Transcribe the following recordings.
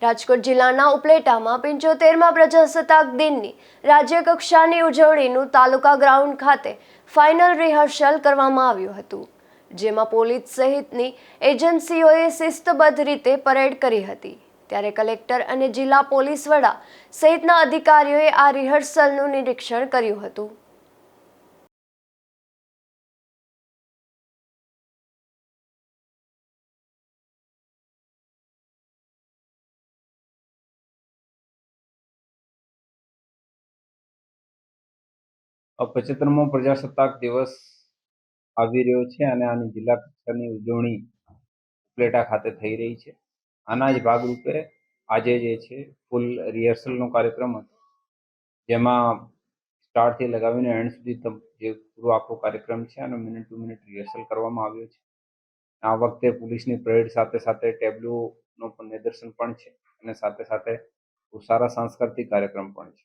રાજકોટ જિલ્લાના ઉપલેટામાં 75મા પ્રજાસત્તાક દિનની રાજ્ય કક્ષાની ઉજવણીનું તાલુકા ગ્રાઉન્ડ ખાતે ફાઇનલ રિહર્સલ કરવામાં આવ્યું હતું, જેમાં પોલીસ સહિતની એજન્સીઓએ શિસ્તબદ્ધ રીતે પરેડ કરી હતી। ત્યારે કલેક્ટર અને જિલ્લા પોલીસ વડા સહિતના અધિકારીઓએ આ રિહર્સલનું નિરીક્ષણ કર્યું હતું। अब 75મો પ્રજાસત્તાક દિવસ આવી રહ્યો છે અને આની જિલ્લા કક્ષાની ઉજવણી ઉપલેટા ખાતે થઈ રહી છે। આના જ ભાગરૂપે આજે જે છે ફૂલ રિહર્સલનો કાર્યક્રમ હતો, જેમાં સ્ટાર્ટથી લગાવીને એન્ડ સુધી જે પૂરો આખો કાર્યક્રમ છે આનો મિનિટ ટુ મિનિટ રિહર્સલ કરવામાં આવ્યો છે। આ વખતે પોલીસની પરેડ સાથે સાથે ટેબ્લોનો પણ નિદર્શન પણ છે અને સાથે સાથે ખૂબ સારા સાંસ્કૃતિક કાર્યક્રમ પણ છે।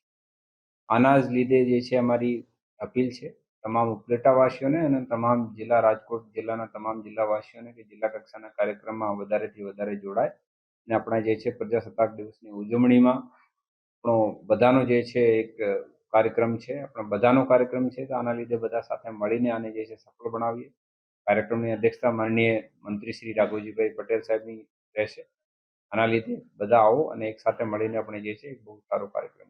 આના જ લીધે જે છે અમારી અપીલ છે તમામ ઉપલેટાવાસીઓને અને તમામ જિલ્લા રાજકોટ જિલ્લાના તમામ જિલ્લાવાસીઓને કે જિલ્લા કક્ષાના કાર્યક્રમમાં વધારેથી વધારે જોડાય અને આપણા જે છે પ્રજાસત્તાક દિવસની ઉજવણીમાં આપણો બધાનો જે છે એક કાર્યક્રમ છે, આપણા બધાનો કાર્યક્રમ છે, તો આના લીધે બધા સાથે મળીને આને જે છે સફળ બનાવીએ। કાર્યક્રમની અધ્યક્ષતા માનનીય મંત્રી શ્રી રાઘવજીભાઈ પટેલ સાહેબની રહેશે। આના લીધે બધા આવો અને એક સાથે મળીને આપણે જે છે એક બહુ સારો કાર્યક્રમ